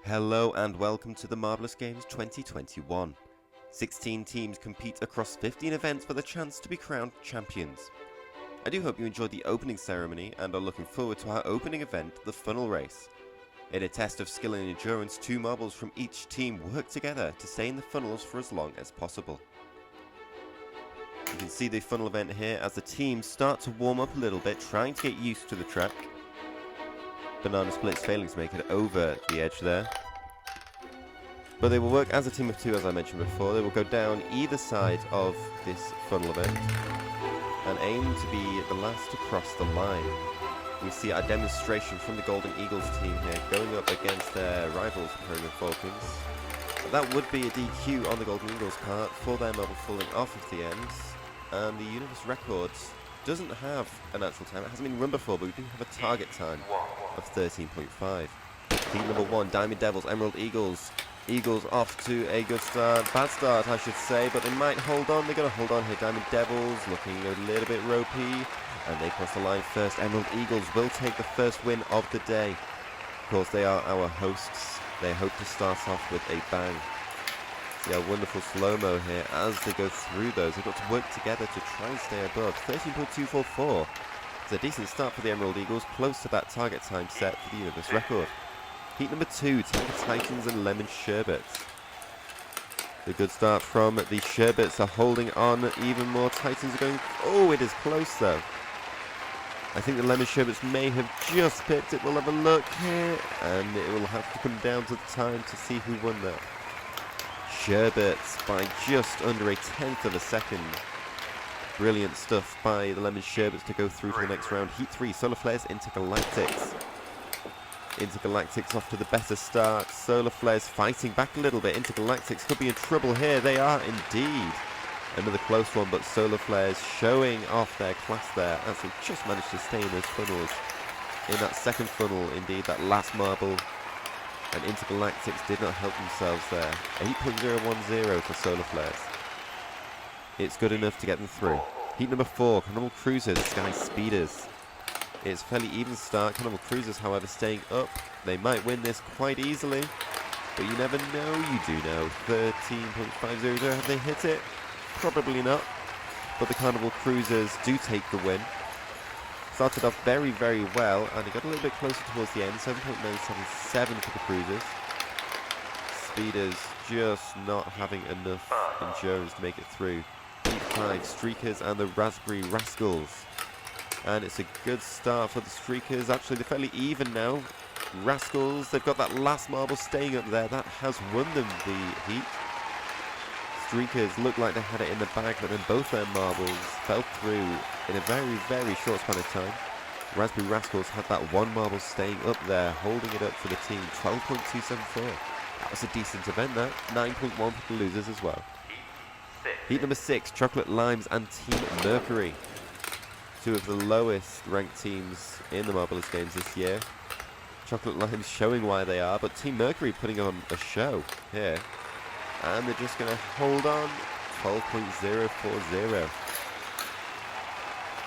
Hello and welcome to the Marbleous Games 2021. 16 teams compete across 15 events for the chance to be crowned champions. I do hope you enjoyed the opening ceremony and are looking forward to our opening event, the funnel race. In a test of skill and endurance, 2 marbles from each team work together to stay in the funnels for as long as possible. You can see the funnel event here as the teams start to warm up a little bit, trying to get used to the track. Banana Split's failing to make it over the edge there. But they will work as a team of 2, as I mentioned before. They will go down either side of this funnel event and aim to be the last to cross the line. We see a demonstration from the Golden Eagles team here, going up against their rivals, the Peregrine Falcons. But that would be a DQ on the Golden Eagles' part for their marble falling off of the ends. And the Universe Records doesn't have an actual time. It hasn't been run before, but we do have a target time of 13.5. Team number 1, Diamond Devils, Emerald Eagles. Eagles off to a good start, bad start I should say, but they might hold on. They're going to hold on here. Diamond Devils looking a little bit ropey, and they cross the line first. Emerald Eagles will take the first win of the day. Of course, they are our hosts. They hope to start off with a bang. Yeah, wonderful slow-mo here as they go through those. They've got to work together to try and stay above. 13.244. It's a decent start for the Emerald Eagles, close to that target time set for the Universe record. Heat number 2, Tiger Titans and Lemon Sherbets. The good start from the Sherbets are holding on even more. Titans are going... Oh, it is close though. I think the Lemon Sherbets may have just picked it. We'll have a look here, and it will have to come down to the time to see who won that. Sherbets by just under a tenth of a second. Brilliant stuff by the Lemon Sherbets to go through to the next round. Heat 3, Solar Flares, Intergalactics. Intergalactics off to the better start. Solar Flares fighting back a little bit. Intergalactics could be in trouble here. They are indeed. Another close one, but Solar Flares showing off their class there as they just managed to stay in those funnels. In that second funnel, indeed, that last marble. And Intergalactics did not help themselves there. 8.010 for Solar Flares. It's good enough to get them through. Heat number 4, Carnival Cruisers, Sky Speeders. It's a fairly even start. Carnival Cruisers, however, staying up. They might win this quite easily, but you never know. You do know. 13.500. Have they hit it? Probably not. But the Carnival Cruisers do take the win. Started off very, very well, and it got a little bit closer towards the end. 7.977 for the Cruisers. Speeders just not having enough endurance to make it through. Heat 5, Streakers and the Raspberry Rascals. And it's a good start for the Streakers. Actually, they're fairly even now. Rascals, they've got that last marble staying up there. That has won them the heat. Streakers looked like they had it in the bag, but then both their marbles fell through in a very, very short span of time. Raspberry Rascals had that one marble staying up there, holding it up for the team. 12.274. That was a decent event, that. 9.1 for the losers as well. Heat number 6, Chocolate Limes and Team Mercury. Two of the lowest ranked teams in the Marbleous Games this year. Chocolate Limes showing why they are, but Team Mercury putting on a show here. And they're just going to hold on. 12.040.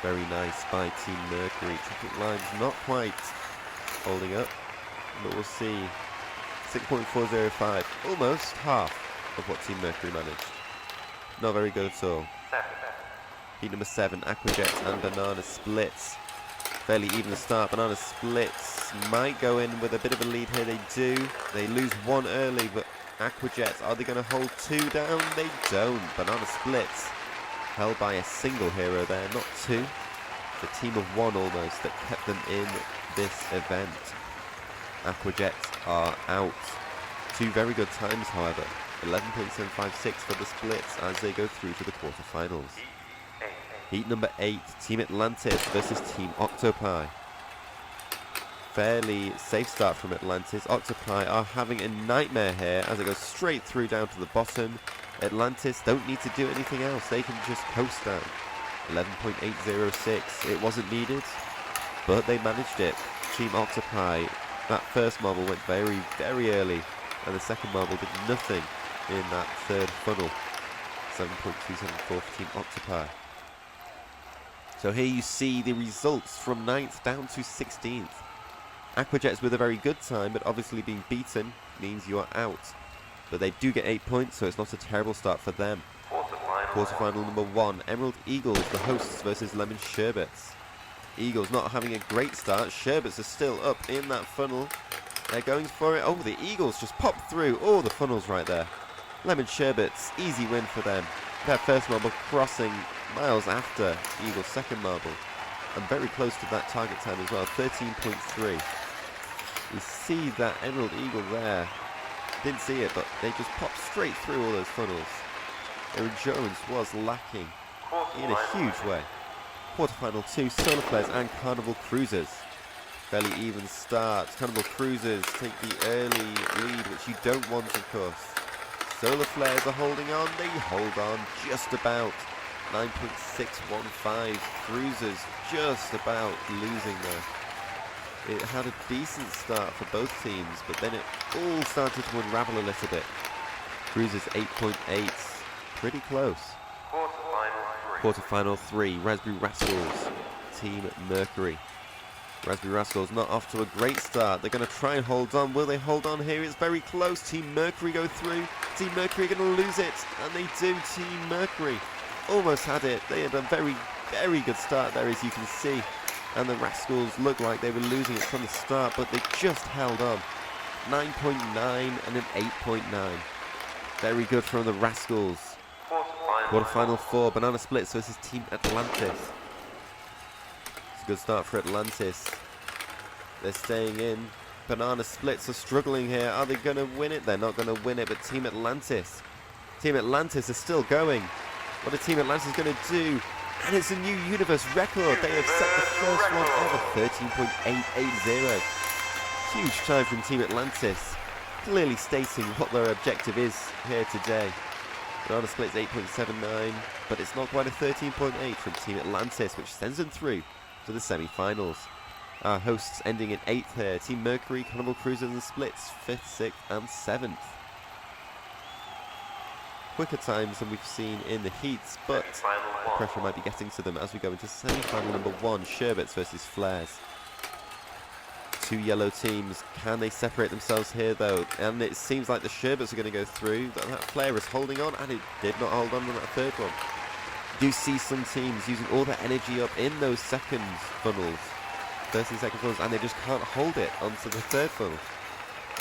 Very nice by Team Mercury. Chocolate Limes not quite holding up, but we'll see. 6.405. Almost half of what Team Mercury managed. Not very good at all. Heat number 7, Aquajet and Banana Splits. Fairly even start. Banana Splits might go in with a bit of a lead here. They do. They lose one early, but Aquajet, are they going to hold 2 down? They don't. Banana Splits held by a single hero there, not 2. The team of 1 almost that kept them in this event. Aquajet are out. 2 very good times, however. 11.756 for the Splits as they go through to the quarterfinals. Heat number 8, Team Atlantis versus Team Octopi. Fairly safe start from Atlantis. Octopi are having a nightmare here as it goes straight through down to the bottom. Atlantis don't need to do anything else. They can just coast down. 11.806. It wasn't needed, but they managed it. Team Octopi, that first marble went very, very early, and the second marble did nothing in that third funnel. 7.274 for Team Octopi. So here you see the results from 9th down to 16th. Aquajets with a very good time, but obviously being beaten means you are out. But they do get 8 points, so it's not a terrible start for them. Quarterfinal number 1, Emerald Eagles, the hosts, versus Lemon Sherbets. Eagles not having a great start. Sherbets are still up in that funnel. They're going for it. Oh, the Eagles just popped through. Oh, the funnel's right there. Lemon Sherbets, easy win for them. Their first marble crossing miles after Eagles' second marble. And very close to that target time as well, 13.3. We see that Emerald Eagle there. Didn't see it, but they just popped straight through all those funnels. Their endurance was lacking in a huge way. Quarterfinal 2, Solar Flares and Carnival Cruisers. Fairly even start. Carnival Cruisers take the early lead, which you don't want, of course. Solar Flares are holding on. They hold on just about. 9.615. Cruisers just about losing there. It had a decent start for both teams, but then it all started to unravel a little bit. Cruisers 8.8. Pretty close. Quarterfinal 3, Raspberry Rascals, Team Mercury. Raspberry Rascals not off to a great start. They're going to try and hold on. Will they hold on here? It's very close. Team Mercury go through. Team Mercury are going to lose it. And they do. Team Mercury almost had it. They had a very, very good start there, as you can see. And the Rascals looked like they were losing it from the start, but they just held on. 9.9 and an 8.9. Very good from the Rascals. Quarterfinal 4, Banana Splits versus Team Atlantis. It's a good start for Atlantis. They're staying in. Banana Splits are struggling here. Are they going to win it? They're not going to win it, but Team Atlantis. Team Atlantis is still going. What are Team Atlantis going to do? And it's a new universe record. They have set the first one ever, 13.880. Huge time from Team Atlantis, clearly stating what their objective is here today. Banana Splits 8.79, but it's not quite a 13.8 from Team Atlantis, which sends them through to the semi-finals. Our hosts ending in 8th here. Team Mercury, Carnival Cruisers and Splits, 5th, 6th and 7th. Quicker times than we've seen in the heats, but the pressure might be getting to them as we go into semi-final number 1, Sherbets versus Flares. Two yellow teams. Can they separate themselves here though? And it seems like the Sherbets are going to go through. That Flare is holding on, and it did not hold on that third one. Do see some teams using all their energy up in those second funnels, 30-second funnels, and they just can't hold it onto the third funnel,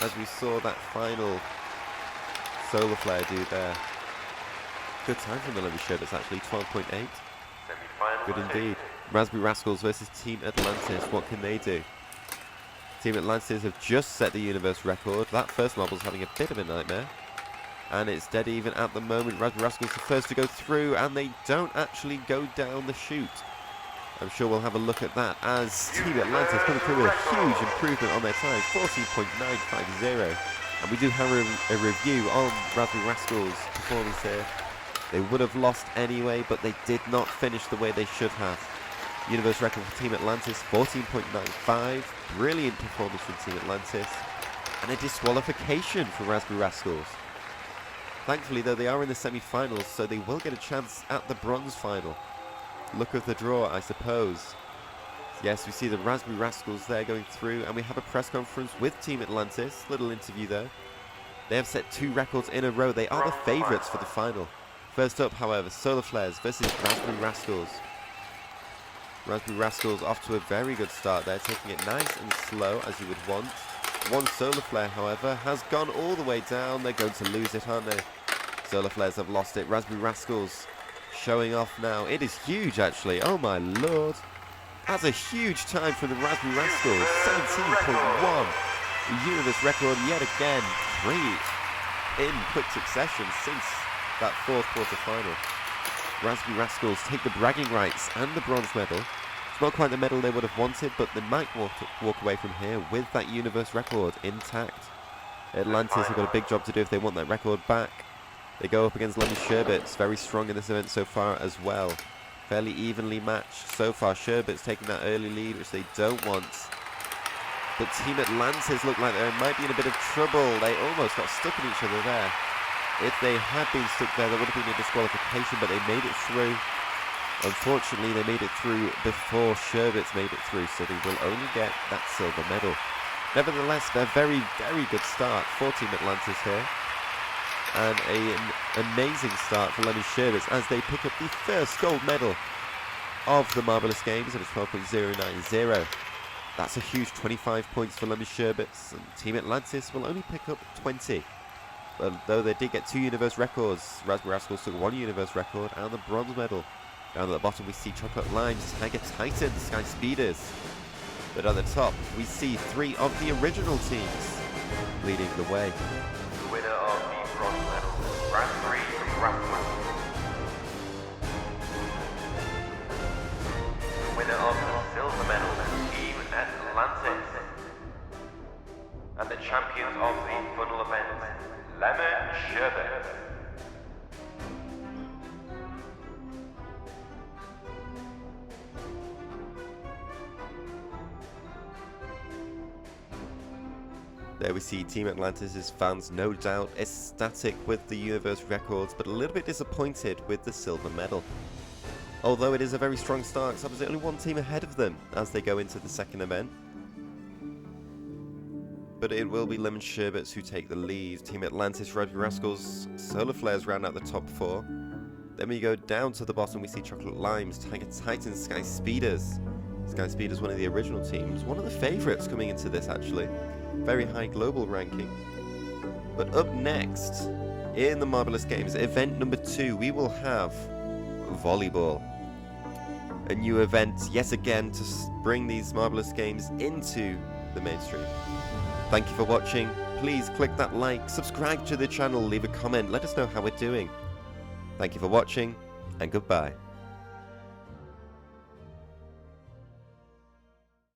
as we saw that final Solar Flare do there. Good time from the Lemon Sherbets actually, 12.8. Good indeed. Raspberry Rascals versus Team Atlantis. What can they do? Team Atlantis have just set the universe record. That first marble's having a bit of a nightmare. And it's dead even at the moment. Raspberry Rascals are first to go through, and they don't actually go down the chute. I'm sure we'll have a look at that as Team Atlantis coming through with a huge improvement on their time, 14.950. And we do have a review on Raspberry Rascals' performance here. They would have lost anyway, but they did not finish the way they should have. Universe record for Team Atlantis, 14.95. Brilliant performance from Team Atlantis. And a disqualification for Raspberry Rascals. Thankfully, though, they are in the semi-finals, so they will get a chance at the bronze final. Look of the draw, I suppose. Yes, we see the Raspberry Rascals there going through, and we have a press conference with Team Atlantis. Little interview there. They have set 2 records in a row. They are the favourites for the final. First up, however, Solar Flares versus Raspberry Rascals. Raspberry Rascals off to a very good start there, taking it nice and slow as you would want. One Solar Flare, however, has gone all the way down. They're going to lose it, aren't they? Solar Flares have lost it. Raspberry Rascals showing off now. It is huge, actually. Oh, my lord. That's a huge time for the Raspberry Rascals. 17.1. The universe record yet again. 3 in quick succession since that 4th quarter final. Raspberry Rascals take the bragging rights and the bronze medal. It's not quite the medal they would have wanted, but they might walk away from here with that universe record intact. Atlantis have got a big job to do if they want that record back. They go up against Lemon Sherbets, very strong in this event so far as well. Fairly evenly matched so far. Sherbets taking that early lead, which they don't want. But Team Atlantis look like they might be in a bit of trouble. They almost got stuck in each other there. If they had been stuck there, there would have been a disqualification, but they made it through. Unfortunately, they made it through before Sherbets made it through, so they will only get that silver medal. Nevertheless, they're very, very good start for Team Atlantis here. And an amazing start for Lemon Sherbets as they pick up the first gold medal of the Marbleous Games at a 12.090. That's a huge 25 points for Lemon Sherbets, and Team Atlantis will only pick up 20. But though they did get 2 universe records, Raspberry Rascals took 1 universe record and the bronze medal. Down at the bottom we see Chocolate Limes, Tiger Titans, Sky Speeders. But at the top we see 3 of the original teams leading the way. The winner of the bronze medal, Raspberry Rascals. The winner of the silver medal, Team Atlantis. And the champions of the funnel event, Lemon Sherbet. There we see Team Atlantis' fans no doubt ecstatic with the universe records, but a little bit disappointed with the silver medal. Although it is a very strong start, because there's only one team ahead of them as they go into the second event. But it will be Lemon Sherbets who take the lead. Team Atlantis, Rugby Rascals, Solar Flares round out the top 4. Then we go down to the bottom, we see Chocolate Limes, Tiger Titans, Sky Speeders. Sky Speeders, one of the original teams, one of the favourites coming into this actually. Very high global ranking. But up next, in the Marbleous Games, event number 2, we will have volleyball. A new event, yet again, to bring these Marbleous Games into the mainstream. Thank you for watching. Please click that like, subscribe to the channel, leave a comment, let us know how we're doing. Thank you for watching, and goodbye.